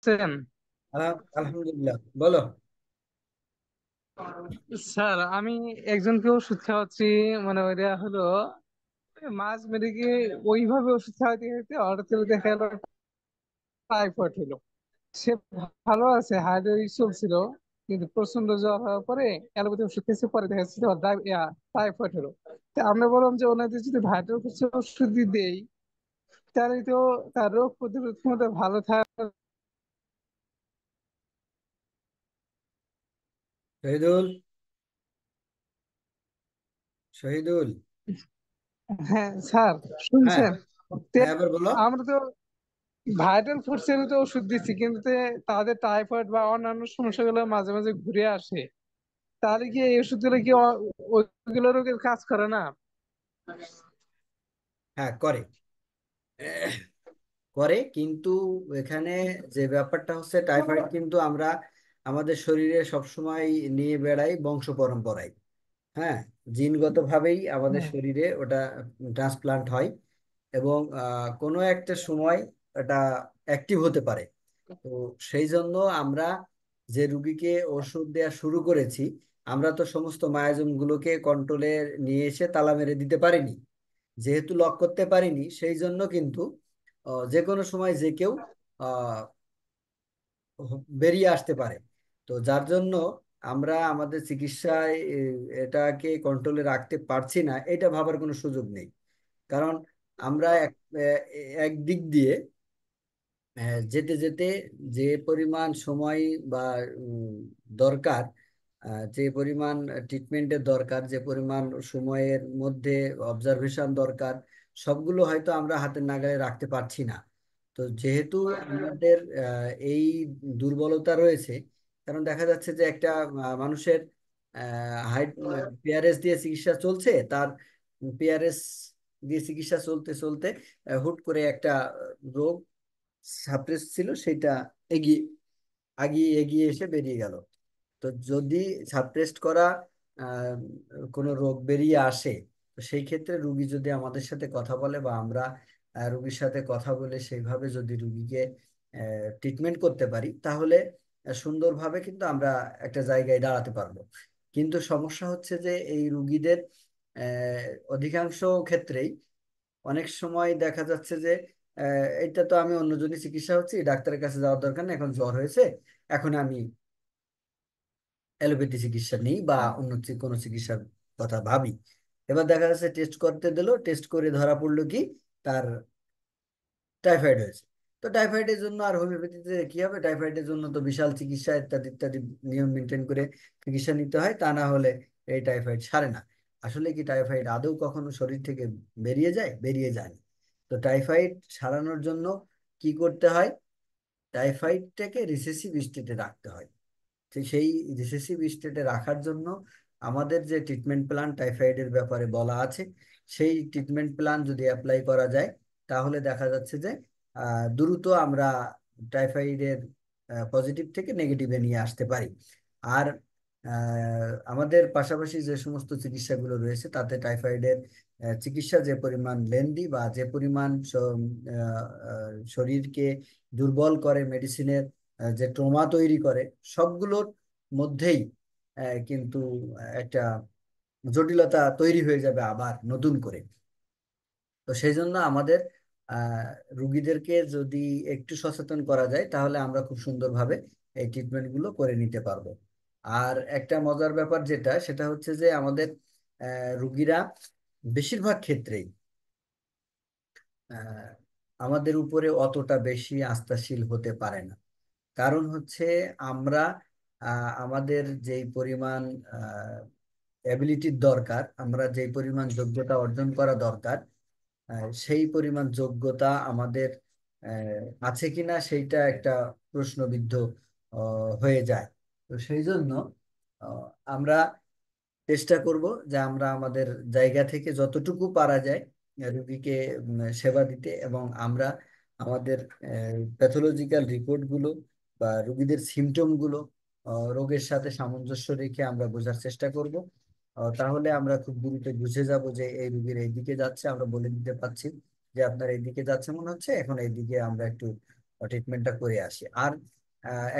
আছেন? আলহামদুলিল্লাহ, বলো। স্যার, আমি একজনকে ওষুধ খাওয়াচ্ছি। মানে ওইটা হলো মাছ মেরে গিয়ে ওইভাবে ওষুধ খাওয়াতে খাওয়াতে হঠাৎ করে দেখা গেল টাইফয়েড হলো। সে ভালো আছে, হাইড্রোলিক চলছিল, কিন্তু প্রচন্ড জ্বর হওয়ার পরে অ্যালোপ্যাথি ওষুধ খেয়েছে, পরে দেখা যাচ্ছে টাইফয়েড হলো। তা আমরা বললাম যে ওনাদের যদি ভাইটাল কিছু ওষুধ দেই, তাহলে তো তার রোগ প্রতিরোধ ক্ষমতা ভালো থাকে। শহীদুল, শহীদুল। হ্যাঁ স্যার, হ্যাঁ, শুনছেন? তে হ্যাঁ, এবার বলো। আমরা তো ভাইটাল ফুডস এর তো ওষুধ দিচ্ছি, কিন্তু তাদের টাইফয়েড বা অন্যান্য সমস্যাগুলো মাঝে মাঝে ঘুরে আসে। তাহলে কি এই ওষুধগুলো কি ওইগুলো রোগের কাজ করে না? হ্যাঁ, করে। করে কিন্তু এখানে যে ব্যাপারটা হচ্ছে, টাইফয়েড কিন্তু আমরা আমাদের শরীরে সবসময় নিয়ে বেড়াই বংশ পরম্পরায়। হ্যাঁ, জিনগত ভাবেই আমাদের হ্যাঁ, শরীরে ওটা ট্রান্সপ্লান্ট হয় এবং কোনো একটা সময় এটা অ্যাক্টিভ হতে পারে। তো সেই জন্য আমরা যে রুগীকে ওষুধ দেওয়া শুরু করেছি, আমরা তো সমস্ত মায়াজম গুলোকে কন্ট্রোলে নিয়ে এসে তালা মেরে দিতে পারিনি। যেহেতু লক করতে পারিনি, সেই জন্য কিন্তু যে কোনো সময় যে কেউ আহ, বেরিয়ে আসতে পারে। তো যার জন্য আমরা আমাদের চিকিৎসায় এটাকে কন্ট্রোলে রাখতে পারছি না, এটা ভাবার কোনো সুযোগ নেই। কারণ আমরা এক দিক দিয়ে যেতে যেতে যে পরিমাণ সময় বা উম, দরকার, যে পরিমাণ ট্রিটমেন্টের দরকার, যে পরিমাণ সময়ের মধ্যে অবজারভেশন দরকার, সবগুলো হয়তো আমরা হাতের নাগালে রাখতে পারছি না। তো যেহেতু আমাদের এই দুর্বলতা রয়েছে, কারণ দেখা যাচ্ছে যে একটা মানুষের হাইট পিআরএস দিয়ে চিকিৎসা চলছে, তার পিআরএস দিয়ে চিকিৎসা চলতে চলতে হুট করে একটা রোগ সাপ্রেস ছিল, সেটা এগিয়ে আগিয়ে এগিয়ে এসে বেরিয়ে গেল। তো যদি সাপ্রেসড করা আহ, কোনো রোগ বেরিয়ে আসে, তো সেই ক্ষেত্রে রুগী যদি আমাদের সাথে কথা বলে বা আমরা রুগীর সাথে কথা বলে সেইভাবে যদি রুগীকে ট্রিটমেন্ট করতে পারি, তাহলে সুন্দরভাবে কিন্তু আমরা একটা জায়গায় দাঁড়াতে পারবো। কিন্তু সমস্যা হচ্ছে যে এই রুগীদের অধিকাংশ ক্ষেত্রেই অনেক সময় দেখা যাচ্ছে যে এটা তো আমি অন্যজনের চিকিৎসা হচ্ছি, ডাক্তারের কাছে যাওয়ার দরকার নেই, এখন জ্বর হয়েছে, এখন আমি অ্যালোপ্যাথি চিকিৎসা নেই বা অন্য কোনো চিকিৎসার কথা ভাবি। এবার দেখা যাচ্ছে টেস্ট করতে দিল, টেস্ট করে ধরা পড়লো কি তার টাইফয়েড হয়েছে। তো টাইফয়েডের জন্য আর হোমিওপ্যাথিতে কি হবে? টাইফয়েডের জন্য তো বিশাল চিকিৎসা ইত্যাদি ইত্যাদি নিয়ম মেনটেন করে চিকিৎসা নিতে হয়, তা না হলে এই টাইফয়েড সারে না। আসলে কি টাইফয়েড আদৌ কখনো শরীর থেকে বেরিয়ে যায়? বেরিয়ে যায় না। তো টাইফয়েড সারানোর জন্য কি করতে হয়? টাইফয়েডটাকে রিসেসিভ স্টেটে রাখতে হয়। তো সেই রিসেসিভ স্টেটে রাখার জন্য আমাদের যে ট্রিটমেন্ট প্ল্যান টাইফয়েডের ব্যাপারে বলা আছে, সেই ট্রিটমেন্ট প্ল্যান যদি অ্যাপ্লাই করা যায়, তাহলে দেখা যাচ্ছে যে দ্রুত আমরা টাইফয়েডের পজিটিভ থেকে নেগেটিভে নিয়ে আসতে পারি। আর আমাদের পাশাপাশি যে সমস্ত চিকিৎসাগুলো রয়েছে, তাতে টাইফয়েডের চিকিৎসা যে পরিমাণ লেন্দি বা যে পরিমাণ শরীরকে দুর্বল করে, মেডিসিনের যে ট্রমা তৈরি করে, সবগুলোর মধ্যেই কিন্তু একটা জটিলতা তৈরি হয়ে যাবে আবার নতুন করে। তো সেই জন্য আমাদের আহ রুগীদেরকে যদি একটু সচেতন করা যায়, তাহলে আমরা খুব সুন্দরভাবে এই ট্রিটমেন্ট গুলো করে নিতে পারবো। আর একটা মজার ব্যাপার যেটা, সেটা হচ্ছে যে আমাদের রুগীরা বেশিরভাগ ক্ষেত্রেই আহ, আমাদের উপরে অতটা বেশি আস্থাশীল হতে পারে না। কারণ হচ্ছে আমরা আমাদের যেই পরিমাণ অ্যাবিলিটির দরকার, আমরা যেই পরিমাণ যোগ্যতা অর্জন করা দরকার, সেই পরিমাণ যোগ্যতা আমাদের আছে কিনা সেইটা একটা প্রশ্নবিদ্ধ হয়ে যায়। তো সেই জন্য আহ, আমরা চেষ্টা করব যে আমরা আমাদের জায়গা থেকে যতটুকু পারা যায় রুগীকে সেবা দিতে, এবং আমরা আমাদের প্যাথোলজিক্যাল রিপোর্টগুলো বা রুগীদের সিমটমগুলো রোগের সাথে সামঞ্জস্য রেখে আমরা বোঝার চেষ্টা করব। তাহলে আমরা খুব দ্রুত বুঝে যাব যে এই রুগীর এইদিকে যাচ্ছে, আমরা বলে দিতে পারছি যে আপনার এইদিকে যাচ্ছে মনে হচ্ছে, এখন এইদিকে আমরা একটু ট্রিটমেন্টটা করে আসি। আর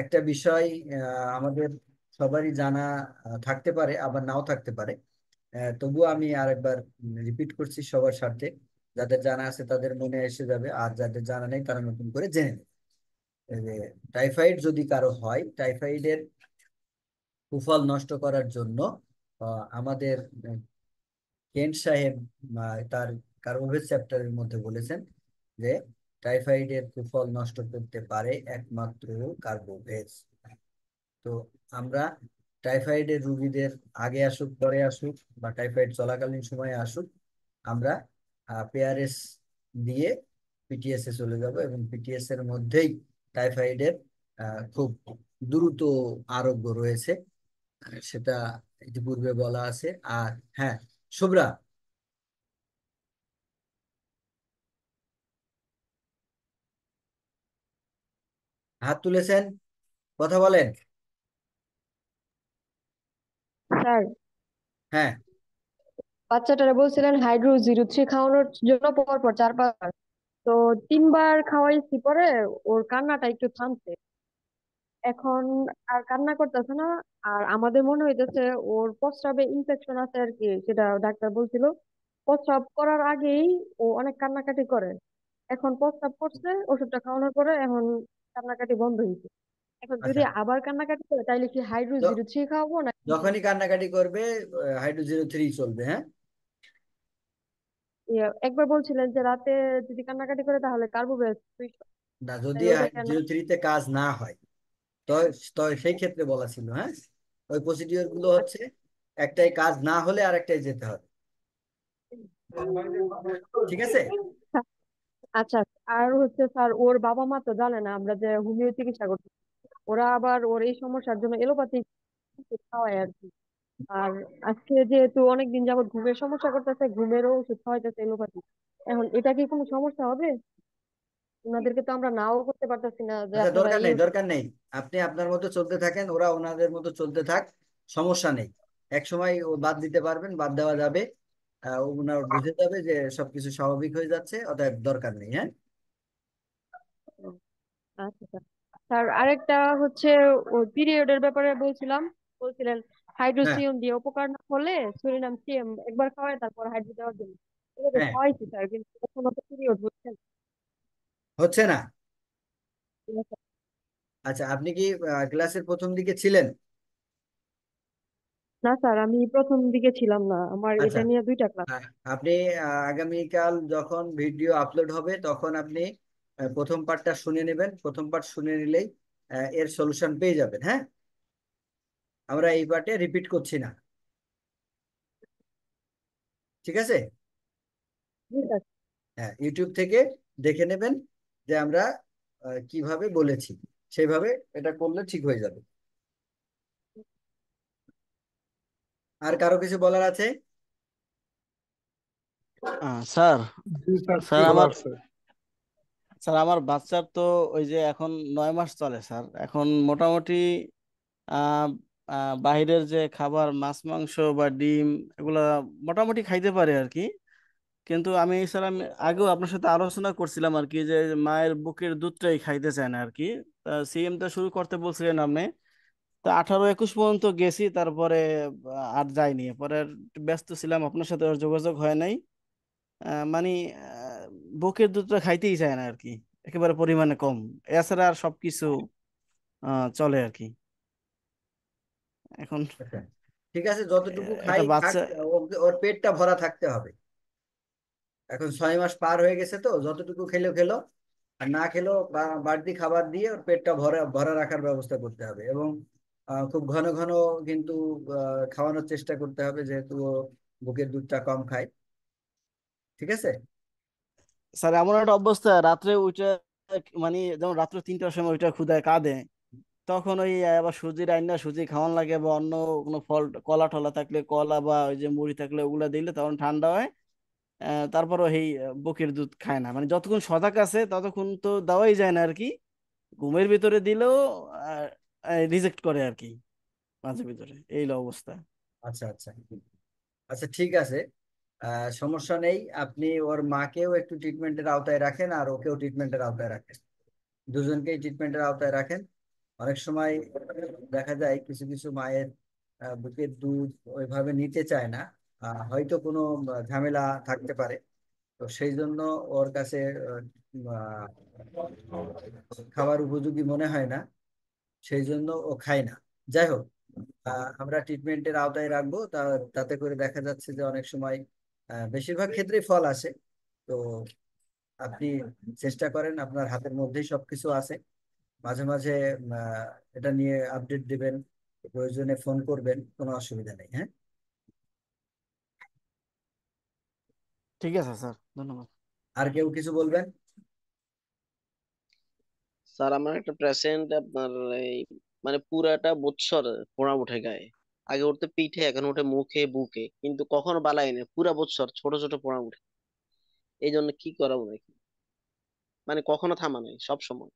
একটা বিষয় আমাদের সবারই জানা থাকতে পারে, আবার নাও থাকতে পারে। তবুও আমি আরেকবার রিপিট করছি সবার স্বার্থে, যাদের জানা আছে তাদের মনে এসে যাবে, আর যাদের জানা নেই তারা নতুন করে জেনে নেবে। এই যে টাইফয়েড যদি কারো হয়, টাইফয়েডের কুফল নষ্ট করার জন্য আমাদের কেন্ট সাহেব তার কার্বোভেজ চ্যাপ্টারের মধ্যে বলেছেন যে টাইফয়েডের কুফল নষ্ট করতে পারে একমাত্র কার্বোভেজ। তো আমরা টাইফয়েডের রুগীদের আগে আসুক পরে আসুক বা টাইফয়েড চলাকালীন সময়ে আসুক, আমরা পেয়ারেস দিয়ে পিটিএস এ চলে যাব, এবং পিটিএস এর মধ্যেই টাইফয়েডের খুব দ্রুত আরোগ্য রয়েছে, সেটা ইতিপূর্বে বলা আছে। আর হ্যাঁ, শুভ্রা, হাত তুলেছেন, কথা বলেন। স্যার, হ্যাঁ। বাচ্চাটারে বলছিলেন হাইড্রো 03 খাওয়ানোর জন্য পর পর 4-5 বার। তো 3 বার খাওয়াইছি, পরে ওর কান্নাটা একটু থামছে এখন, আর কান্না করতেছে না। আর আমাদের মনে হইতেছে ওর প্রস্রাবে ইনফেকশন আছে আর কি, সেটা ডাক্তার বলছিল। প্রস্রাব করার আগেই ও অনেক কান্নাকাটি করে। এখন প্রস্রাব করছে ওষুধটা খাওয়ানোর পরে, এখন কান্নাকাটি বন্ধ হয়েছে। এখন যদি আচ্ছা, আবার কান্নাকাটি করে তাইলে কি হাইড্রো য- জিরো থ্রি খাওয়াবো নাকি? যখনই কান্নাকাটি করবে হাইড্রো 03 চলবে, হ্যাঁ। একবার বলছিলেন যে রাতে যদি কান্নাকাটি করে তাহলে কার্বোভেজ, না, যদি তাহলে ওটা কেন? 03-তে কাজ না হয়, তো তো সেই ক্ষেত্রে বলা ছিল, হ্যাঁ। ওই প্রসিডিওর গুলো হচ্ছে, একটাই কাজ না হলে আরেকটাই যেতে হবে, ঠিক আছে। আচ্ছা। আর হচ্ছে স্যার, ওর বাবা মা তো জানে না আমরা যে হোমিও চিকিৎসা করছি। ওরা আবার ওর এই সমস্যার জন্য এলোপাথি ওষুধ খাওয়ায় আর কি। আর আজকে যেহেতু অনেকদিন যাবত ঘুমের সমস্যা করতেছে, ঘুমেরও ওষুধ খাওয়াইতেছে এলোপাথি। এখন এটা কি কোনো সমস্যা হবে? ওনাদেরকে তো আমরা নাও করতে পারতেছি না যে আচ্ছা, আপনারা দরকার এই নেই, ওষুধ। দরকার নেই। আপনি আপনার মতো চলতে থাকেন, ওরা ওনাদের মতো চলতে থাক, সমস্যা নেই। এক সময় ও বাদ দিতে পারবেন, বাদ দেওয়া যাবে। ওনার বুঝে যাবে যে সবকিছু স্বাভাবিক হয়ে যাচ্ছে, অতএব দরকার নেই, হ্যাঁ। আচ্ছা স্যার। স্যার আরেকটা হচ্ছে, ওই পিরিয়ডের ব্যাপারে বলছিলেন হ্যাঁ। হাইড্রোসিয়ন দিয়ে উপকার না হলে সুরিনাম সিএম একবার খাওয়ায় তারপর হাইড্রো দেওয়ার জন্য। এভাবে হ্যাঁ, খাওয়াইছি স্যার, কিন্তু এখনো তো পিরিয়ড হচ্ছে না। হচ্ছে না। আচ্ছা, আপনি কি ক্লাসের প্রথম দিকে ছিলেন? না স্যার, আমি প্রথম দিকে ছিলাম না, আমার আচ্ছা, এটা নিয়ে 2টা ক্লাস। আপনি আগামীকাল যখন ভিডিও আপলোড হবে তখন আপনি প্রথম পার্টটা শুনে নেবেন, প্রথম পার্ট শুনে নিলেই এর সলিউশন পেয়ে যাবেন, হ্যাঁ। আমরা এই পার্টে রিপিট করছি না, ঠিক আছে। ঠিক আছে। হ্যাঁ, ইউটিউব থেকে দেখে নেবেন যে আমরা কিভাবে বলেছি, সেইভাবে এটা করলে ঠিক হয়ে যাবে। আর কারো কিছু বলার আছে? স্যার, জি স্যার, কি স্যার বলা আমার আছে? স্যার আমার বাচ্চার তো ওই যে এখন 9 মাস চলে স্যার। এখন মোটামুটি আহ বাইরের যে খাবার, মাছ মাংস বা ডিম, এগুলা মোটামুটি খাইতে পারে আর কি। কিন্তু আমি আগেও আপনার সাথে আলোচনা করছিলাম আর কি, যে মায়ের বুকের দুধটাই খাইতে চায় না আর কি। সিএমটা শুরু করতে বলছিলেন আপনি, তা 18-21 পর্যন্ত গেছি, তারপরে আর যাইনি। পরে আর একটু ব্যস্ত ছিলাম, আপনার সাথে আর যোগাযোগ হয় নাই। মানে বকের দুধটা খাইতেই চায় না আর কি, একেবারে পরিমাণে কম। এছাড়া আর সবকিছু চলে আর কি এখন। আচ্ছা, ঠিক আছে, যতটুকু খাই একটা খাক, বাচ্চা। ওর পেটটা ভরা থাকতে হবে। এখন 6 মাস পার হয়ে গেছে, তো যতটুকু খেলো খেলো, আর না খেলেও বাড়তি খাবার দিয়ে ওর পেটটা ভরা ভরা রাখার ব্যবস্থা করতে হবে। এবং খুব ঘন ঘন কিন্তু খাওয়ানোর চেষ্টা করতে হবে, যেহেতু ও বুকের দুধটা কম খায়, ঠিক আছে। স্যার এমন একটা অবস্থা, রাত্রে ওইটা মানে যেমন রাত্রে 3টার সময় ওইটা ক্ষুধায় কাঁদে, তখন ওই আবার সুজি রান্না সুজি খাওয়ান লাগে, বা অন্য কোনো ফল, কলা টলা থাকলে কলা, বা ওই যে মুড়ি থাকলে ওগুলা দিলে তখন ঠান্ডা হয়। তারপরও এই বুকের দুধ খায় না, মানে যতক্ষণ সজাগ আছে ততক্ষণ তো দেওয়াই যায় না আর কি। ঘুমের ভিতরে দিলেও রিজেক্ট করে আর কি, মাঝে ভিতরে এই হলো অবস্থা। আচ্ছা, আচ্ছা, আচ্ছা, ঠিক আছে। সমস্যা নেই, আপনি ওর মাকেও একটু ট্রিটমেন্টের আওতায় রাখেন আর ওকেও ট্রিটমেন্টের আওতায় রাখেন। দুজনকেই ট্রিটমেন্টের আওতায় রাখেন। অনেক সময় দেখা যায় কিছু কিছু মায়ের বুকের দুধ ওইভাবে নিতে চায় না, হয়তো কোনো ঝামেলা থাকতে পারে। তো সেই জন্য ওর কাছে খাবার উপযোগী মনে হয় না, সেই জন্য ও খায় না। যাই হোক, আমরা ট্রিটমেন্টের আওতায় রাখবো, তাতে করে দেখা যাচ্ছে যে অনেক সময় বেশিরভাগ ক্ষেত্রেই ফল আসে। তো আপনি চেষ্টা করেন, আপনার হাতের মধ্যেই সবকিছু আছে। মাঝে মাঝে এটা নিয়ে আপডেট দিবেন, প্রয়োজনে ফোন করবেন, কোনো অসুবিধা নেই। হ্যাঁ, ঠিক আছে স্যার, ধন্যবাদ। আর কেউ কিছু বলবেন? স্যার আমার একটা পেশেন্ট আপনার এই মানে পুরাটা বছর ফোড়া উঠে গায়ে। আগে উঠতে পিঠে, এখন উঠে মুখে বুকে, কিন্তু কখনো বালাই না, পুরা বছর ছোট ছোট ফোড়া উঠে। এই জন্য কি করাবো নাকি? মানে কখনো থামা নাই, সব সময়।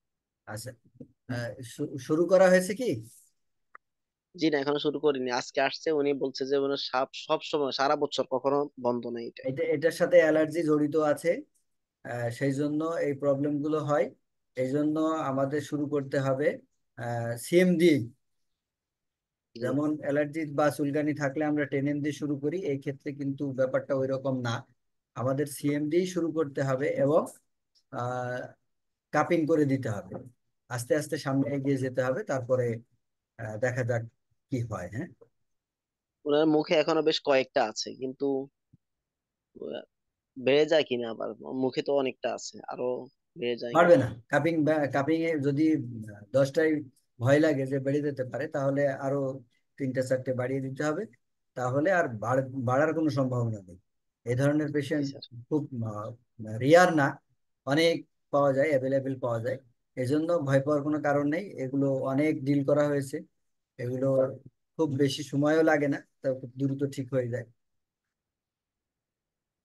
আচ্ছা, শুরু করা হয়েছে কি? জি না, এখনো শুরু করিনি, আজকে আসছে, উনি বলছে যে মানে সব সময় সারা বছর কখনো বন্ধ নেই এটা। এটার সাথে অ্যালার্জি জড়িত আছে, সেই জন্য এই প্রবলেম গুলো হয়। এই জন্য আমাদের শুরু করতে হবে সিএমডি। জি। যেমন অ্যালার্জি বা চুলকানি থাকলে আমরা টেনেন দিয়ে শুরু করি, এই ক্ষেত্রে কিন্তু ব্যাপারটা ওই রকম না। আমাদের সিএমডি শুরু করতে হবে এবং কাপিং করে দিতে হবে, আস্তে আস্তে সামনে এগিয়ে যেতে হবে, তারপরে দেখা যাক কি হয়। হ্যাঁ, ওনার মুখে এখনো বেশ কয়েকটা আছে, কিন্তু আহ, বেড়ে যায় কিনা আবার। মুখে তো অনেকটা আছে, আরো বেড়ে যায় পারবে কিনা। না। কাপিং কাপিং এ যদি 10টায় ভয় লাগে যে বেড়ে যেতে পারে, তাহলে আরো 3টে 4টে বাড়িয়ে দিতে হবে, তাহলে আর বাড়ার কোনো সম্ভাবনা নেই। এই ধরনের জি পেশেন্ট স্যার। খুব রিয়ার না, অনেক পাওয়া যায়, অ্যাভেলেবেল পাওয়া যায়। এজন্য ভয় পাওয়ার কোনো কারণ নেই, এগুলো অনেক ডিল করা হয়েছে। এগুলো খুব বেশি সময়ও লাগে না, তা খুব দ্রুত ঠিক হয়ে যায়।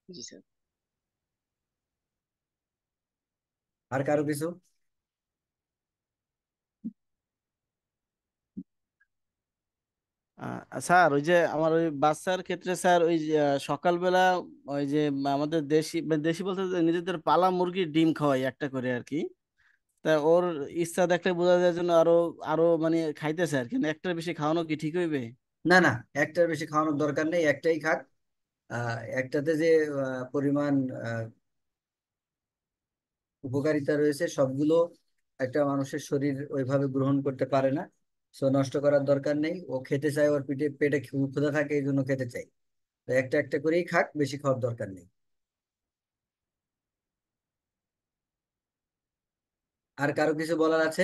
জি স্যার। আর কারো কিছু? স্যার ওই যে আমার ওই বাচ্চার ক্ষেত্রে স্যার ওই যে, সকালবেলা ওই যে আমাদের দেশি মানে দেশি বলতে যে নিজেদের পালা মুরগির ডিম খাওয়াই একটা করে আর কি। তা ওর ইচ্ছা দেখলে বোঝা যায় জন্য আরো আরো মানে খাইতেছে আর কি, কিন্তু একটার বেশি খাওয়ানো কি ঠিক হইবে? না না, একটার বেশি খাওয়ানোর দরকার নেই, একটাই খাক। একটাতে যে পরিমাণ উপকারিতা রয়েছে, সবগুলো একটা মানুষের শরীর ওইভাবে গ্রহণ করতে পারে না। সো নষ্ট করার দরকার নেই, ও খেতে চায়, ওর পেটে পেটে ক্ষুধা থাকে, এই জন্য খেতে চাই। তো একটা একটা করেই খাক, বেশি খাওয়ার দরকার নেই। আর কারো কিছু বলার আছে?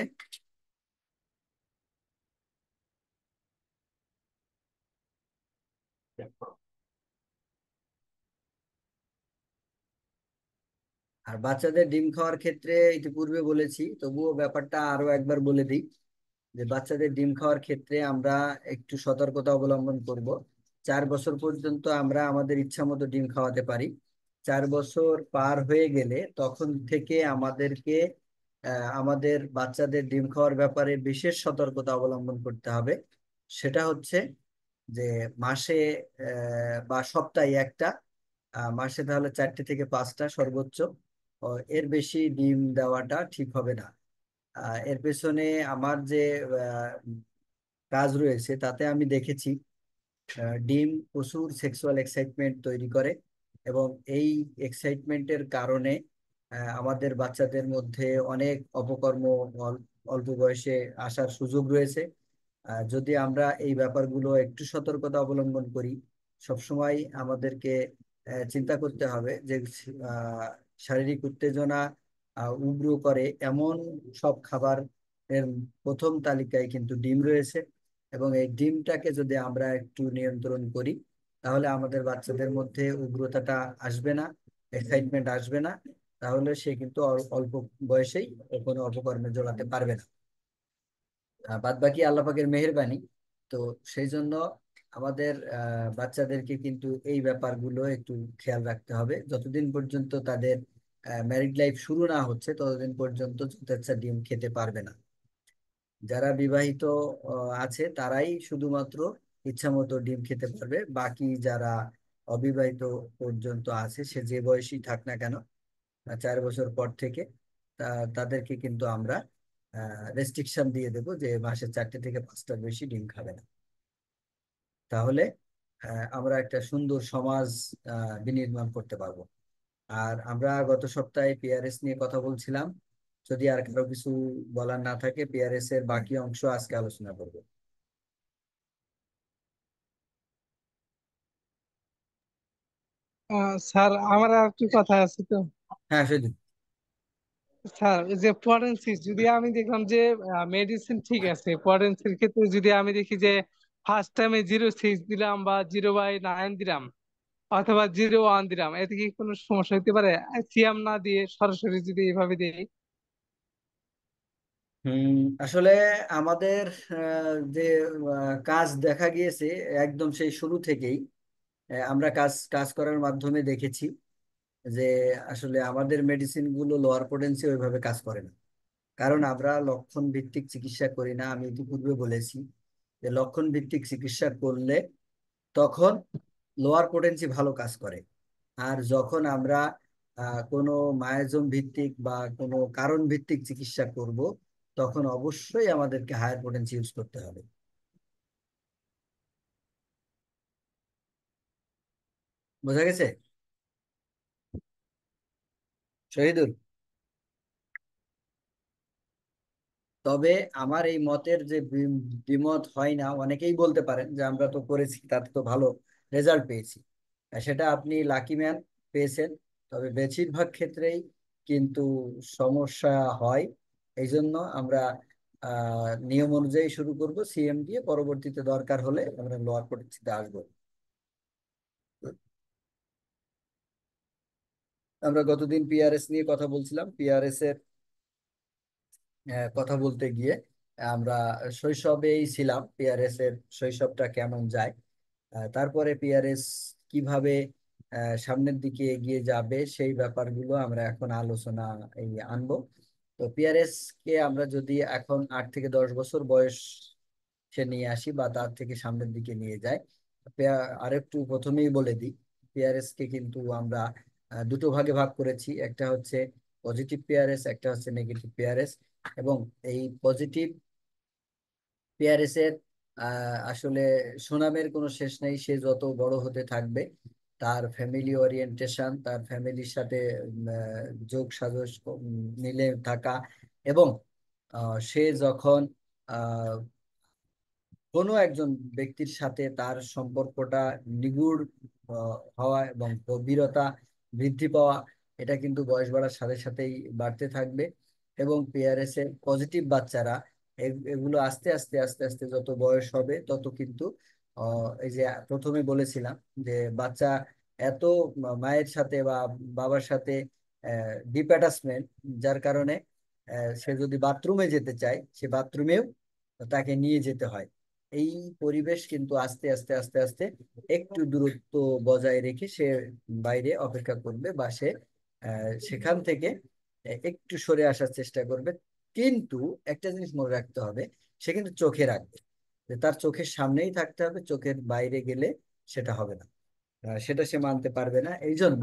আর বাচ্চাদের ডিম খাওয়ার ক্ষেত্রে ইতিপূর্বে বলেছি, তবুও ব্যাপারটা আরো একবার বলে দিই, যে বাচ্চাদের ডিম খাওয়ার ক্ষেত্রে আমরা একটু সতর্কতা অবলম্বন করব। 4 বছর পর্যন্ত আমরা আমাদের ইচ্ছা মতো ডিম খাওয়াতে পারি। 4 বছর পার হয়ে গেলে তখন থেকে আমাদেরকে আমাদের বাচ্চাদের ডিম খাওয়ার ব্যাপারে বিশেষ সতর্কতা অবলম্বন করতে হবে। সেটা হচ্ছে যে মাসে বা সপ্তাহে একটা, মাসে তাহলে 4টে থেকে 5টা সর্বোচ্চ, এর বেশি ডিম দেওয়াটা ঠিক হবে না। এর পেছনে আমার যে আহ, কাজ রয়েছে, তাতে আমি দেখেছি ডিম প্রচুর সেক্সুয়াল এক্সাইটমেন্ট তৈরি করে, এবং এই এক্সাইটমেন্টের কারণে আমাদের বাচ্চাদের মধ্যে অনেক অপকর্ম অল্প বয়সে আসার সুযোগ রয়েছে। যদি আমরা এই ব্যাপারগুলো একটু সতর্কতা অবলম্বন করি, সবসময় আমাদেরকে চিন্তা করতে হবে যে আহ, শারীরিক উত্তেজনা উগ্র করে এমন সব খাবার এর প্রথম তালিকায় কিন্তু ডিম রয়েছে। এবং এই ডিমটাকে যদি আমরা একটু নিয়ন্ত্রণ করি, তাহলে আমাদের বাচ্চাদের মধ্যে উগ্রতাটা আসবে না, এক্সাইটমেন্ট আসবে না। তাহলে সে কিন্তু অল্প বয়সেই কোনো অপকর্মে জড়াতে পারবে না। বাদ বাকি আল্লাহ পাকের মেহেরবানি। তো সেই জন্য আমাদের বাচ্চাদেরকে কিন্তু এই ব্যাপারগুলো একটু খেয়াল রাখতে হবে। যতদিন পর্যন্ত তাদের ম্যারিড লাইফ শুরু না হচ্ছে, ততদিন পর্যন্ত যথেচ্ছা ডিম খেতে পারবে না। যারা বিবাহিত আছে, তারাই শুধুমাত্র ইচ্ছা মতো ডিম খেতে পারবে। বাকি যারা অবিবাহিত পর্যন্ত আছে, সে যে বয়সী থাক না কেন, 4 বছর পর থেকে, তাদেরকে কিন্তু আমরা রেস্ট্রিকশন দিয়ে দেবো যে মাসে 4টে থেকে 5টার বেশি ডিম খাবে না। তাহলে আমরা একটা সুন্দর সমাজ বিনির্মাণ করতে পারবো। আর আমরা গত সপ্তাহে পিআরএস নিয়ে কথা বলছিলাম, যদি আর কারো কিছু বলার না থাকে পিআরএস এর বাকি অংশ আজকে আলোচনা করবো। স্যার আমার আর একটু কথা আছে তো। হ্যাঁ, শুধু স্যার এই যে ফরেনসিক যদি আমি দেখলাম যে মেডিসিন ঠিক আছে, ফরেনসিক ক্ষেত্রে যদি আমি দেখি যে ফার্স্ট টাইমে 0.6 দিলাম বা 0/9 দিলাম অথবা 0.1 দিলাম, এতে কি কোনো সমস্যা হতে পারে সিয়াম না দিয়ে সরাসরি যদি এভাবে দিই? হুম, আসলে আমাদের যে কাজ দেখা গিয়েছে একদম সেই শুরু থেকেই আমরা কাজ কাজ করার মাধ্যমে দেখেছি যে আসলে আমাদের মেডিসিন গুলো লোয়ার পোটেন্সি ওইভাবে কাজ করে না। কারণ আমরা লক্ষণ ভিত্তিক চিকিৎসা করি না। আমি ইতিপূর্বে বলেছি যে লক্ষণ ভিত্তিক চিকিৎসা করলে তখন লোয়ার পোটেন্সি ভালো কাজ করে। আর যখন আমরা কোনো মায়াজম ভিত্তিক বা কোনো কারণ ভিত্তিক চিকিৎসা করব, তখন অবশ্যই আমাদেরকে হায়ার পোটেন্সি ইউজ করতে হবে। বোঝা গেছে শহীদুল? তবে আমার এই মতের যে দ্বিমত হয় না, অনেকেই বলতে পারেন যে আমরা তো করেছি তাতে তো ভালো রেজাল্ট পেয়েছি। সেটা আপনি লাকি ম্যান, পেয়েছেন। তবে বেশিরভাগ ক্ষেত্রেই কিন্তু সমস্যা হয়। এই জন্য আমরা নিয়ম অনুযায়ী শুরু করব সিএম দিয়ে, পরবর্তীতে দরকার হলে আমরা লোয়ার পদ্ধতিতে আসবো। আমরা গতদিন পিআরএস নিয়ে কথা বলছিলাম। পিআরএস এর কথা বলতে গিয়ে আমরা শৈশবেই ছিলাম, পিআরএস এর শৈশবটা কেমন যায়, তারপরে পিআরএস কিভাবে সামনের দিকে এগিয়ে যাবে সেই ব্যাপারগুলো আমরা এখন আলোচনা আনবো। তো পিআরএস কে আমরা যদি এখন 8 থেকে 10 বছর বয়স সে নিয়ে আসি বা তার থেকে সামনের দিকে নিয়ে যাই, আরেকটু প্রথমেই বলে দিই, পিআরএস কে কিন্তু আমরা দুটো ভাগে ভাগ করেছি। একটা হচ্ছে পজিটিভ পিআরএস, একটা হচ্ছে নেগেটিভ পিআরএস। এবং এই পজিটিভ পিআরএস এর আসলে সুনামের কোনো শেষ নেই। সে যত বড় হতে থাকবে তার ফ্যামিলি ওরিয়েন্টেশন, তার ফ্যামিলির সাথে যোগ সাজস মিলে থাকা, এবং সে যখন আহ, কোনো একজন ব্যক্তির সাথে তার সম্পর্কটা নিগুড় হওয়া এবং গভীরতা বৃদ্ধি পাওয়া, এটা কিন্তু বয়স বাড়ার সাথে সাথেই বাড়তে থাকবে। এবং পিআরএস এর পজিটিভ বাচ্চারা এগুলো আস্তে আস্তে আস্তে আস্তে যত বয়স হবে তত কিন্তু এই যে প্রথমে বলেছিলাম যে বাচ্চা এত মায়ের সাথে বা বাবার সাথে ডিপ অ্যাটাচমেন্ট, যার কারণে সে যদি বাথরুমে যেতে চায় সে বাথরুমেও তাকে নিয়ে যেতে হয়। এই পরিবেশ কিন্তু আস্তে আস্তে আস্তে আস্তে একটু দূরত্ব বজায় রেখে সে বাইরে অপেক্ষা করবে, বা সে সেখান থেকে একটু সরে আসার চেষ্টা করবে। কিন্তু একটা জিনিস মনে রাখতে হবে, সে কিন্তু চোখে রাখবে, যে তার চোখের সামনেই থাকতে হবে, চোখের বাইরে গেলে সেটা হবে না। সেটা সে মানতে পারবে না। এই জন্য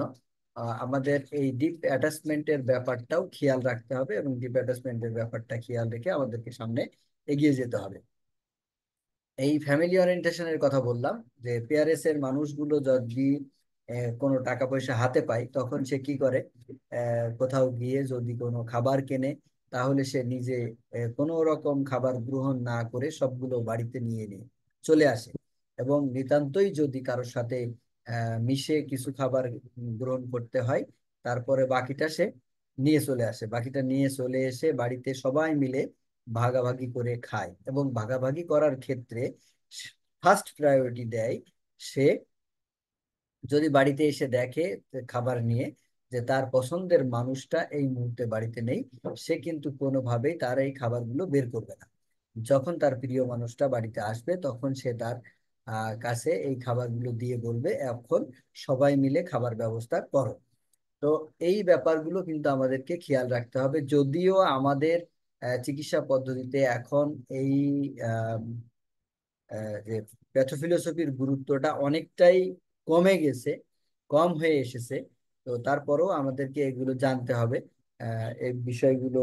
আমাদের এই ডিপ অ্যাটাচমেন্টের ব্যাপারটাও খেয়াল রাখতে হবে, এবং ডিপ অ্যাটাচমেন্টের ব্যাপারটা খেয়াল রেখে আমাদেরকে সামনে এগিয়ে যেতে হবে। এই ফ্যামিলি ওরিয়েন্টেশনের কথা বললাম, যে পিআরএস এর মানুষগুলো যদি কোনো টাকা পয়সা হাতে পায় তখন সে কি করে, কোথাও গিয়ে যদি কোনো খাবার কেনে তাহলে সে নিজে কোনো রকম খাবার গ্রহণ না করে সবগুলো বাড়িতে নিয়ে নিয়ে চলে আসে। এবং নিতান্তই যদি কারোর সাথে মিশে কিছু খাবার গ্রহণ করতে হয়, তারপরে বাকিটা সে নিয়ে চলে আসে। বাকিটা নিয়ে চলে এসে বাড়িতে সবাই মিলে ভাগাভাগি করে খায়, এবং ভাগাভাগি করার ক্ষেত্রে ফার্স্ট প্রায়োরিটি দেয় সে, যদি বাড়িতে এসে দেখে যে খাবার নিয়ে যে তার পছন্দের মানুষটা এই মুহূর্তে বাড়িতে নেই, সে কিন্তু কোনোভাবেই তার এই খাবারগুলো বের করবে না। যখন তার প্রিয় মানুষটা বাড়িতে আসবে তখন সে তার কাছে এই খাবারগুলো দিয়ে বলবে, এখন সবাই মিলে খাবার ব্যবস্থা করো। তো এই ব্যাপারগুলো কিন্তু আমাদেরকে খেয়াল রাখতে হবে। যদিও আমাদের চিকিৎসা পদ্ধতিতে এখন এই আহ, যে প্যাথোফিলোসফির গুরুত্বটা অনেকটাই কমে গেছে, কম হয়ে এসেছে, তো তারপরেও আমাদেরকে এগুলো জানতে হবে। এই বিষয়গুলো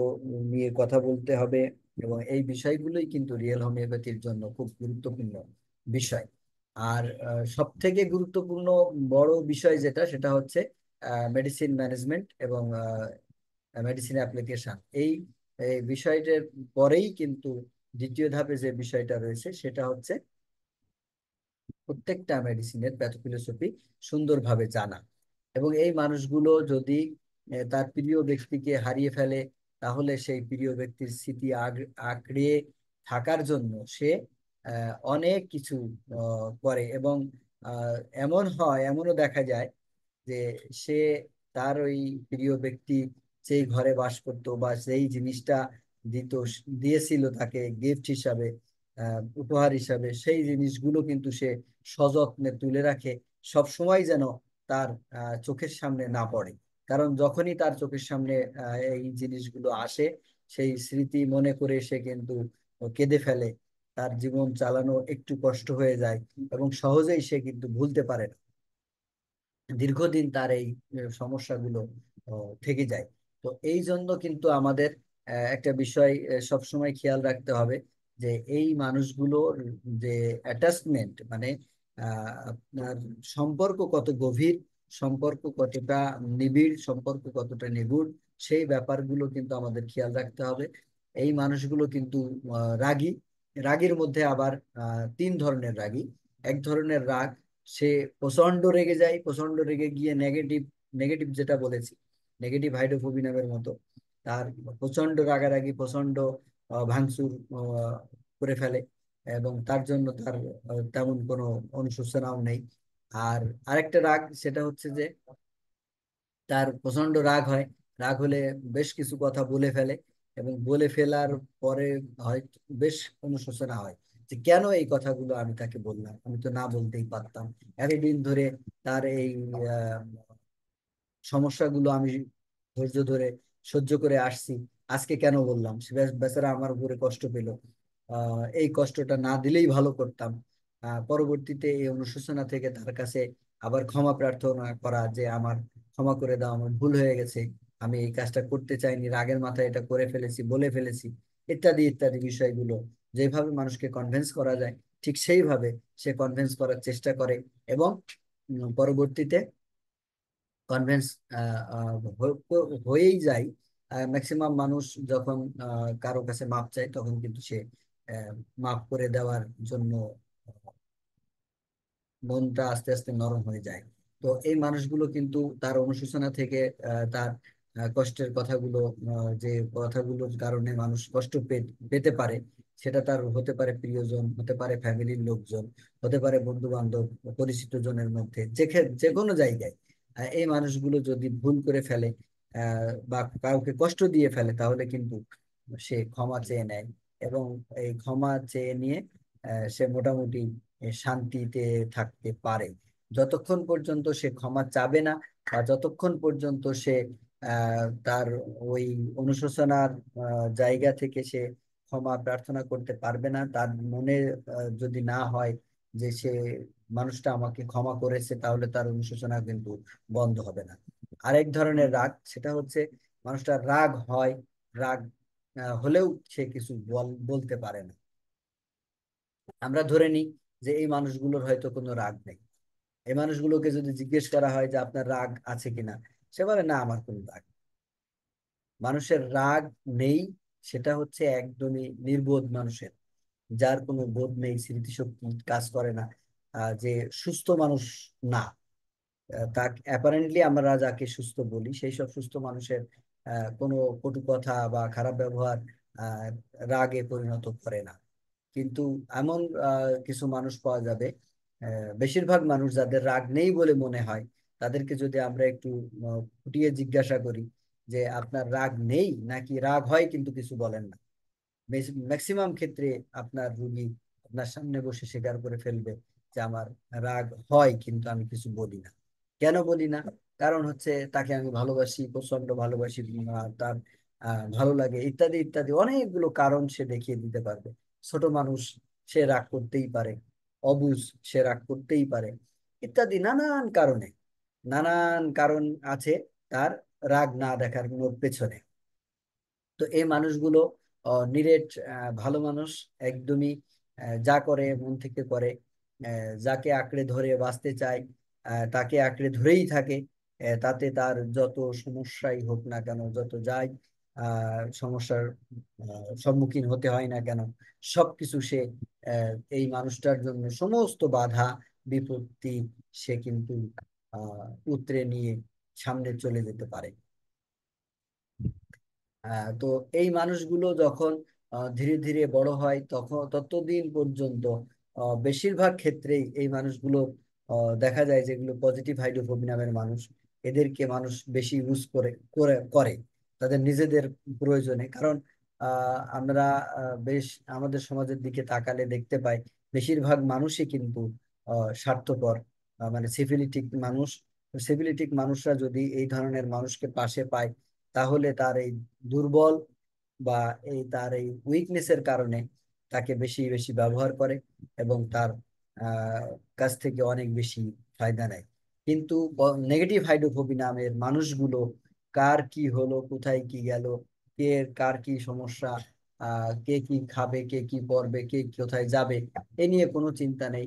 নিয়ে কথা বলতে হবে, এবং এই বিষয়গুলোই কিন্তু রিয়েল হোমিওপ্যাথির জন্য খুব গুরুত্বপূর্ণ বিষয়। আর সব থেকে গুরুত্বপূর্ণ বড় বিষয় যেটা, সেটা হচ্ছে মেডিসিন ম্যানেজমেন্ট এবং মেডিসিন অ্যাপ্লিকেশন। এই এই বিষয়টার পরেই কিন্তু দ্বিতীয় ধাপে যে বিষয়টা রয়েছে সেটা হচ্ছে প্রত্যেকটা মেডিসিনের প্যাথোফিলোসফি সুন্দরভাবে জানা। এবং এই মানুষগুলো যদি তার প্রিয় ব্যক্তিকে হারিয়ে ফেলে, তাহলে সেই প্রিয় ব্যক্তির স্মৃতি আঁকড়ে থাকার জন্য সে অনেক কিছু করে। এবং আহ, এমনও দেখা যায় যে সে তার ওই প্রিয় ব্যক্তি যেই ঘরে বাস করতো বা সেই জিনিসটা দিত, দিয়েছিল তাকে গিফট হিসাবে, উপহার হিসাবে, সেই জিনিসগুলো কিন্তু সে সযত্নে তুলে রাখে, সব সময় যেন তার চোখের সামনে না পড়ে। কারণ যখনই তার চোখের সামনে এই জিনিসগুলো আসে, সেই স্মৃতি মনে করে সে কিন্তু কেঁদে ফেলে। তার জীবন চালানো একটু কষ্ট হয়ে যায় এবং সহজেই সে কিন্তু ভুলতে পারে না। দীর্ঘদিন তার এই সমস্যাগুলো থেকে যায়। তো এই জন্য কিন্তু আমাদের একটা বিষয় সবসময় খেয়াল রাখতে হবে, যে এই মানুষগুলোর যে অ্যাটাচমেন্ট, মানে আপনার সম্পর্ক কত গভীর, সম্পর্ক কতটা নিবিড়, সম্পর্ক কতটা নিগুড়, সেই ব্যাপারগুলো কিন্তু আমাদের খেয়াল রাখতে হবে। এই মানুষগুলো কিন্তু রাগী। রাগীর মধ্যে আবার তিন ধরনের রাগী। এক ধরনের রাগ, সে প্রচন্ড রেগে যায়, প্রচন্ড রেগে গিয়ে নেগেটিভ, নেগেটিভ যেটা বলেছি, নেগেটিভ হাইড্রোফোবি নামের মতো, তার প্রচন্ড রাগারাগি, প্রচন্ড ভাঙচুর করে ফেলে, এবং তার জন্য তার তেমন কোনো অনুশোচনাও নেই। আর আরেকটা রাগ, সেটা হচ্ছে যে তার প্রচন্ড রাগ হয়, রাগ হলে বেশ কিছু কথা বলে ফেলে, এবং বলে ফেলার পরে হয় বেশ অনুশোচনা হয় যে কেন এই কথাগুলো আমি তাকে বললাম, আমি তো না বলতেই পারতাম। এতদিন ধরে তার এই আহ, সমস্যাগুলো আমি ধৈর্য ধরে সহ্য করে আসছি, আজকে কেন বললাম? সে বেচারা আমার উপরে কষ্ট পেল, এই কষ্টটা না দিলেই ভালো করতাম। পরবর্তীতে এই অনুশোচনা থেকে তার কাছে আবার ক্ষমা প্রার্থনা করা, যে আমার ক্ষমা করে দাও, আমার ভুল হয়ে গেছে, আমি এই কাজটা করতে চাইনি, রাগের মাথায় এটা করে ফেলেছি, বলে ফেলেছি, ইত্যাদি ইত্যাদি বিষয়গুলো যেভাবে মানুষকে কনভিন্স করা যায়, ঠিক সেইভাবে সে কনভিন্স করার চেষ্টা করে। এবং পরবর্তীতে কনভিন্স হয়েই যায়। ম্যাক্সিমাম মানুষ যখন কারো কাছে মাপ চায়, তখন কিন্তু সে আহ, মাপ করে দেওয়ার জন্য মনটা আস্তে আস্তে নরম হয়ে যায়। তো এই মানুষগুলো কিন্তু তার অনুশোচনা থেকে তার কষ্টের কথাগুলো, যে কথাগুলোর কারণে মানুষ কষ্ট পেতে পারে, সেটা তার হতে পারে প্রিয়জন, হতে পারে ফ্যামিলির লোকজন, হতে পারে বন্ধু বান্ধব, পরিচিত জনের মধ্যে, যে কোনো জায়গায় এই মানুষগুলো যদি ভুল করে ফেলে বা কাউকে কষ্ট দিয়ে ফেলে, তাহলে কিন্তু সে ক্ষমা চেয়ে নেয়। এবং এই ক্ষমা চেয়ে নিয়ে সে মোটামুটি শান্তিতে থাকতে পারে। যতক্ষণ পর্যন্ত সে ক্ষমা চাবে না, বা যতক্ষণ পর্যন্ত সে তার ওই অনুশোচনার জায়গা থেকে সে ক্ষমা প্রার্থনা করতে পারবে না, তার মনে যদি না হয় যে সে মানুষটা আমাকে ক্ষমা করেছে, তাহলে তার অনুশোচনা কিন্তু বন্ধ হবে না। আরেক ধরনের রাগ, সেটা হচ্ছে মানুষটার রাগ হয়, রাগ হলেও সে কিছু বলতে পারে না। আমরা ধরে নিই যে এই মানুষগুলোর হয়তো কোনো রাগ নেই। এই মানুষগুলোকে যদি জিজ্ঞেস করা হয় যে আপনার রাগ আছে কিনা, সে বলে না, আমার কোনো রাগ নেই। মানুষের রাগ নেই, সেটা হচ্ছে একদমই নির্বোধ মানুষের, যার কোনো বোধ নেই, স্মৃতিশক্তি কাজ করে না, যে সুস্থ মানুষ না। তাকে অ্যাপারেন্টলি আমরা যাকে সুস্থ বলি, সেই সব সুস্থ মানুষের কোনো কটু কথা বা খারাপ ব্যবহার আহ, রাগে পরিণত করে না। কিন্তু এমন কিছু মানুষ পাওয়া যাবে, বেশিরভাগ মানুষ যাদের রাগ নেই বলে মনে হয়, তাদেরকে যদি আমরা একটু ফুটিয়ে জিজ্ঞাসা করি যে আপনার রাগ নেই নাকি রাগ হয় কিন্তু কিছু বলেন না, ম্যাক্সিমাম ক্ষেত্রে আপনার রুগী আপনার সামনে বসে স্বীকার করে ফেলবে যে আমার রাগ হয় কিন্তু আমি কিছু বলি না। কেন বলি না? কারণ হচ্ছে তাকে আমি ভালোবাসি, প্রচন্ড ভালোবাসি, তার ভালো লাগে, ইত্যাদি ইত্যাদি অনেকগুলো কারণ সে দেখিয়ে দিতে পারবে। ছোট মানুষ, সে রাগ করতেই পারে, অবুঝ, সে রাগ করতেই পারে, ইত্যাদি নানান কারণে, নানান কারণ আছে তার রাগ না দেখার কোনো পেছনে। তো এই মানুষগুলো নিরেট ভালো মানুষ, একদমই যা করে মন থেকে করে, যাকে আঁকড়ে ধরে বাঁচতে চায় তাকে আঁকড়ে ধরেই থাকে। তাতে তার যত সমস্যাই হোক না কেন, যত যাই সমস্যার সম্মুখীন হতে হয় না কেন, সবকিছু সে এই মানুষটার জন্য সমস্ত বাধা বিপত্তি সে কিন্তু উতরে নিয়ে সামনে চলে যেতে পারে। তো এই মানুষগুলো যখন ধীরে ধীরে বড় হয় তখন ততদিন পর্যন্ত বেশিরভাগ ক্ষেত্রেই এই মানুষগুলো দেখা যায় যেগুলো পজিটিভ হাইড্রোফোবিক নামের মানুষ, এদেরকে মানুষ বেশি ইউজ করে করে করে তাদের নিজেদের প্রয়োজনে। কারণ আমরা বেশ আমাদের সমাজের দিকে তাকালে দেখতে পাই বেশিরভাগ মানুষই কিন্তু স্বার্থপর, মানে সিফিলিটিক মানুষ। সিফিলিটিক মানুষরা যদি এই ধরনের মানুষকে পাশে পায় তাহলে তার এই দুর্বল বা তার এই উইকনেসের কারণে তাকে বেশি বেশি ব্যবহার করে এবং তার কাছ থেকে অনেক বেশি ফায়দা নেয়। কিন্তু নেগেটিভ হাইড্রোফোবি নামের মানুষগুলো কার কি হলো, কোথায় কি গেল, কে কার কি সমস্যা, কে কি খাবে, কে কি পরবে, কে কোথায় যাবে, এ নিয়ে কোনো চিন্তা নেই।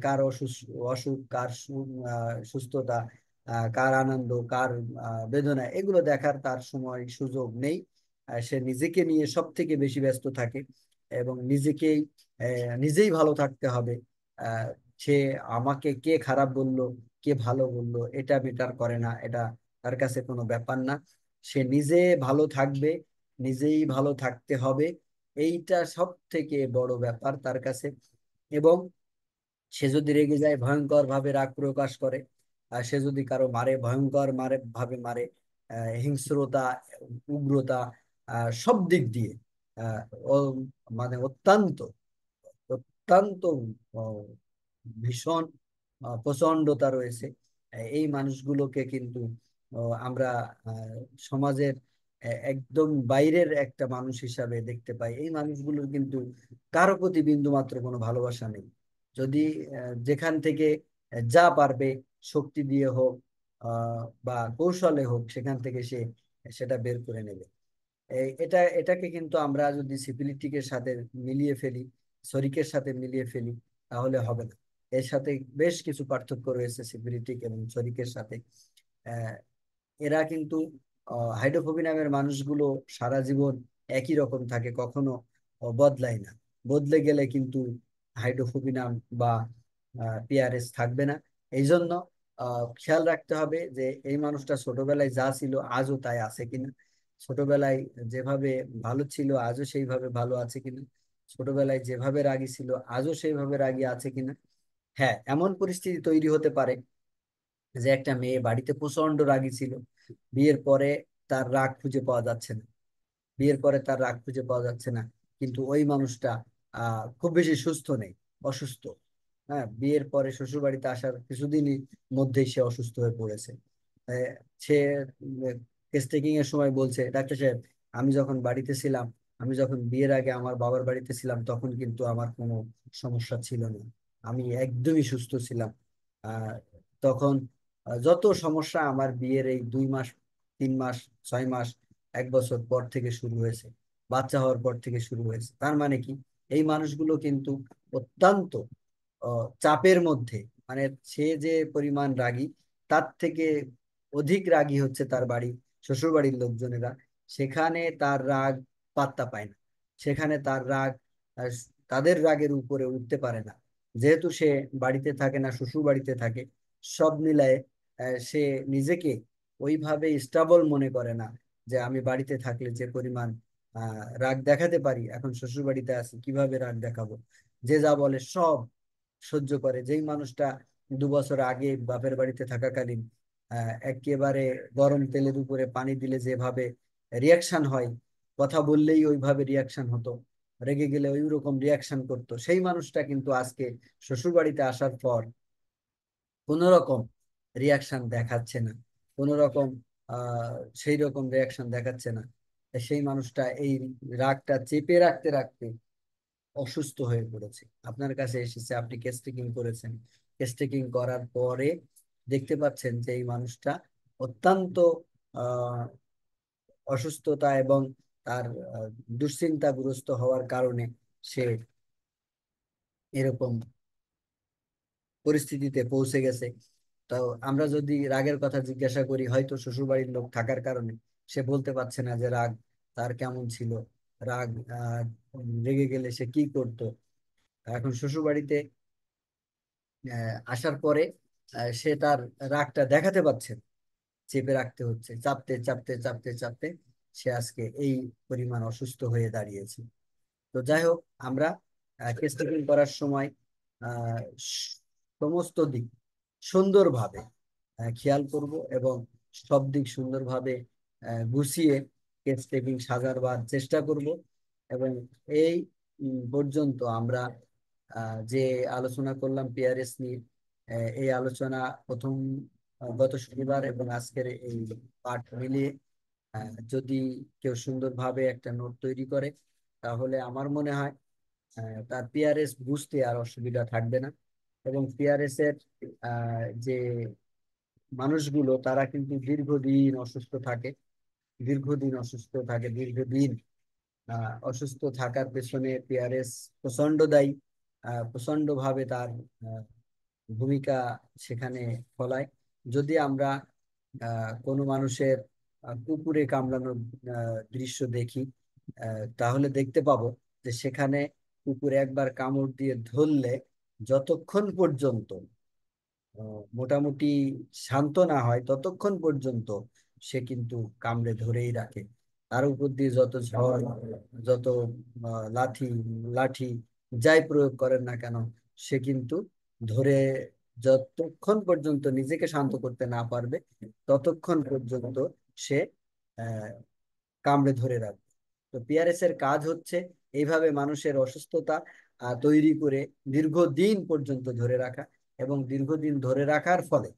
কার অসুখ, কার সুস্থতা, কার আনন্দ, কার বেদনা, এগুলো দেখার তার সময় সুযোগ নেই। সে নিজেকে নিয়ে সব থেকে বেশি ব্যস্ত থাকে এবং নিজেকেই নিজেই ভালো থাকতে হবে। আহ, সে আমাকে কে খারাপ বললো, কে ভালো বললো, এটা ম্যাটার করে না, এটা তার কাছে কোনো ব্যাপার না। সে নিজে ভালো থাকবে, নিজেই ভালো থাকতে হবে, এইটা সব থেকে বড় ব্যাপার তার কাছে। এবং সে যদি রেগে যায় ভয়ঙ্কর ভাবে রাগ প্রকাশ করে, আর সে যদি কারো মারে ভয়ঙ্কর ভাবে মারে, হিংস্রতা, উগ্রতা, সব দিক দিয়ে আহ, ও- মানে অত্যন্ত অত্যন্ত আহ, ভীষণ প্রচন্ডতা রয়েছে। এই মানুষগুলোকে কিন্তু আমরা সমাজের একদম বাইরের একটা মানুষ হিসাবে দেখতে পাই। এই মানুষগুলোর কিন্তু কারো প্রতি বিন্দু মাত্র কোনো ভালোবাসা নেই। যদি যেখান থেকে যা পারবে শক্তি দিয়ে হোক বা কৌশলে হোক সেখান থেকে সে সেটা বের করে নেবে। এটাকে কিন্তু আমরা যদি সিপিলিটিকের সাথে মিলিয়ে ফেলি, শরিকের সাথে মিলিয়ে ফেলি, তাহলে হবে না। এর সাথে বেশ কিছু পার্থক্য রয়েছে সিপিলিটিক এবং শরিকের সাথে। আহ, এরা কিন্তু হাইড্রোফোবি নামের মানুষগুলো সারা জীবন একই রকম থাকে, কখনো বদলায় না। বদলে গেলে কিন্তু হাইড্রোফোবি নাম বা পিআরএস থাকবে না। এই জন্য খেয়াল রাখতে হবে যে এই মানুষটা ছোটবেলায় যা ছিল আজও তাই আছে কিনা, ছোটবেলায় যেভাবে ভালো ছিল আজও সেইভাবে ভালো আছে কিনা, ছোটবেলায় যেভাবে রাগী ছিল আজও সেইভাবে রাগী আছে কিনা। হ্যাঁ, এমন পরিস্থিতি তৈরি হতে পারে যে একটা মেয়ে বাড়িতে প্রচন্ড রাগী ছিল, বিয়ের পরে তার রাগ খুঁজে পাওয়া যাচ্ছে না, বিয়ের পরে তার রাগ খুঁজে পাওয়া যাচ্ছে না, কিন্তু ওই মানুষটা খুব বেশি সুস্থ নেই, অসুস্থ। হ্যাঁ, বিয়ের পরে শ্বশুর বাড়িতে আসার কিছুদিনই মধ্যেই সে অসুস্থ হয়ে পড়েছে। আহ, সে কেস টেকিং এর সময় বলছে, ডাক্তার সাহেব, আমি যখন বাড়িতে ছিলাম, আমি যখন বিয়ের আগে আমার বাবার বাড়িতে ছিলাম তখন কিন্তু আমার কোনো সমস্যা ছিল না, আমি একদমই সুস্থ ছিলাম। আহ তখন যত সমস্যা আমার বিয়ের এই 2 মাস, 3 মাস, 6 মাস, 1 বছর পর থেকে শুরু হয়েছে, বাচ্চা হওয়ার পর থেকে শুরু হয়েছে। তার মানে কি, এই মানুষগুলো কিন্তু অত্যন্ত চাপের মধ্যে, মানে সে যে পরিমাণ রাগী তার থেকে অধিক রাগী হচ্ছে তার বাড়ি শ্বশুর বাড়ির লোকজনেরা। সেখানে তার রাগ পাত্তা পায় না, সেখানে তার রাগ আহ, তাদের রাগের উপরে উঠতে পারে না, যেহেতু সে বাড়িতে থাকে না, শ্বশুর বাড়িতে থাকে। সব মিলায়ে সে নিজেকে ওইভাবে স্টেবল মনে করে না যে আমি বাড়িতে থাকলে যে পরিমাণ রাগ দেখাতে পারি, এখন শ্বশুর বাড়িতে আছি কিভাবে রাগ দেখাবো। যে যা বলে সব সহ্য করে। যেই মানুষটা 2 বছর আগে বাপের বাড়িতে থাকাকালীন একেবারে গরম তেলের উপরে পানি দিলে যেভাবে রিয়াকশন হয়, কথা বললেই ওইভাবে রিয়াকশন হতো, রেগে গেলে ওই রকম রিয়াকশন করতো, সেই মানুষটা কিন্তু আজকে শ্বশুর বাড়িতে আসার পর কোন রকম রিয়াকশন দেখাচ্ছে না, কোন রকম সেই রকম রিয়াকশন দেখাচ্ছে না। সেই মানুষটা এই রাগটা চেপে রাখতে রাখতে অসুস্থ হয়ে পড়েছে, আপনার কাছে এসেছে, আপনি কেস টেকিং করেছেন। কেস টেকিং করার পরে দেখতে পাচ্ছেন যে এই মানুষটা অত্যন্ত আহ, অসুস্থতা এবং তার দুশ্চিন্তাগ্রস্ত হওয়ার কারণে সে এরকম পরিস্থিতিতে পৌঁছে গেছে। তো আমরা যদি রাগের কথা জিজ্ঞাসা করি, হয়তো শ্বশুরবাড়ির লোক থাকার কারণে সে বলতে পারছে না যে রাগ তার কেমন ছিল, রাগ রেগে গেলে সে কি করতো। এখন শ্বশুরবাড়িতে আসার পরে সে তার রাগটা দেখাতে পারছে না, চেপে রাখতে হচ্ছে, চাপতে চাপতে চাপতে চাপতে সে আজকে এই পরিমাণ অসুস্থ হয়ে দাঁড়িয়েছে। তো যাই হোক, আমরা কেস টেকিং করার সময় আহ, সমস্ত দিক সুন্দরভাবে খেয়াল করব এবং সব দিক সুন্দরভাবে গুছিয়ে কেস টেকিং সাজাবার চেষ্টা করব। এবং এই পর্যন্ত আমরা যে আলোচনা করলাম পিআরএস নিয়ে, এই আলোচনা প্রথম গত শনিবার এবং আজকের এই পাঠ মিলিয়ে যদি কেউ সুন্দরভাবে একটা নোট তৈরি করে, তাহলে আমার মনে হয় তার পিআরএস বুঝতে আর অসুবিধা থাকবে না। এবং পিআরএস এর যে মানুষগুলো তারা কিন্তু দীর্ঘদিন অসুস্থ থাকে, দীর্ঘদিন অসুস্থ থাকার পেছনে পিআরএস প্রচন্ড দায়ী, প্রচন্ড ভাবে তার আহ, ভূমিকা সেখানে ফলায়। যদি আমরা কোনো মানুষের কুকুরে কামড়ানোর দৃশ্য দেখি, তাহলে দেখতে পাবো যে সেখানে কুকুর একবার কামড় দিয়ে ধরলে যতক্ষণ পর্যন্ত মোটামুটি শান্ত না হয় ততক্ষণ পর্যন্ত সে কিন্তু কামড়ে ধরেই রাখে। তার উপর দিয়ে যত ঝড়, যত লাঠি লাঠি যাই প্রয়োগ করেন না কেন, সে কিন্তু ধরে যতক্ষণ পর্যন্ত নিজেকে শান্ত করতে না পারবে ততক্ষণ পর্যন্ত সে আহ কামড়ে ধরে রাখবে। তো পিআরএস এর কাজ হচ্ছে এইভাবে মানুষের অসুস্থতা তৈরি করে দীর্ঘদিন পর্যন্ত ধরে রাখা, এবং দীর্ঘদিন ধরে রাখার ফলে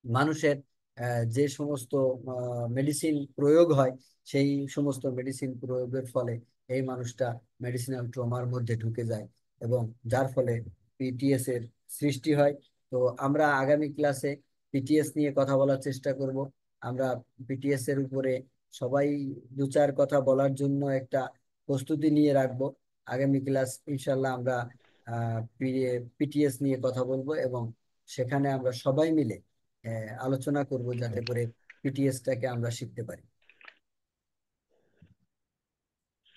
মানুষের যে সমস্ত মেডিসিন প্রয়োগ হয়, সেই সমস্ত মেডিসিন প্রয়োগের ফলে এই মানুষটা মেডিসিনাল ট্রমার মধ্যে ঢুকে যায়, এবং যার ফলে পিটিএস এর সৃষ্টি হয়। তো আমরা আগামী ক্লাসে পিটিএস নিয়ে কথা বলার চেষ্টা করব। আমরা পিটিএস এর উপরে সবাই দু চার কথা বলার জন্য একটা প্রস্তুতি নিয়ে রাখবো। আগামী ক্লাস ইনশাল্লাহ আমরা পিটিএস নিয়ে কথা বলবো, এবং সেখানে আমরা সবাই মিলে আলোচনা করব যাতে করে পিটিএসটাকে আমরা শিখতে পারি।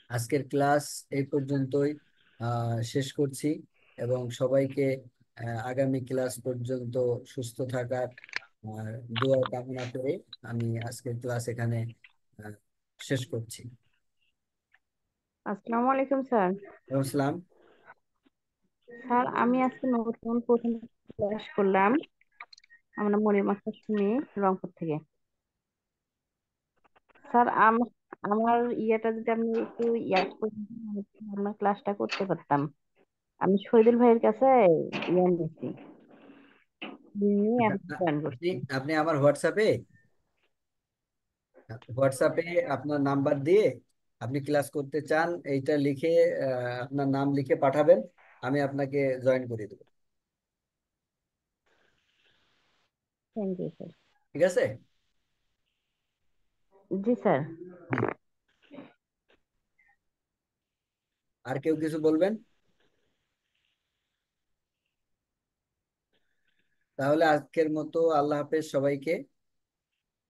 আজকের ক্লাস এই পর্যন্তই শেষ করছি, এবং সবাইকে আগামী ক্লাস পর্যন্ত সুস্থ থাকার দোয়া কামনা করে আমি আজকের ক্লাস এখানে আহ, শেষ করছি। আসসালামু আলাইকুম স্যার। আসসালাম। স্যার আমি আজকে নতুন প্রথম ক্লাস করলাম। আমরা মনির মাস্টার শুনি রংপুর থেকে। স্যার আমার ইয়েটা যদি আপনি একটু ইয়াদ করে দিতেন, আমি একটু আপনার ক্লাসটা করতে পারতাম। আমি শহীদুল ভাইয়ের কাছে ইয়ে নিয়েছি, নিয়ে আচ্ছা, আমি জয়েন আপনি করছি। আপনি আমার হোয়াটসঅ্যাপে আপনার নাম্বার দিয়ে আপনি ক্লাস করতে চান এইটা লিখে, আপনার নাম লিখে পাঠাবেন, আমি আপনাকে জয়েন করে দেবো। Thank you sir. ঠিক আছে। জি স্যার। হুম। আর কেউ কিছু বলবেন? তাহলে আজকের মতো আল্লাহ হাফেজ সবাইকে।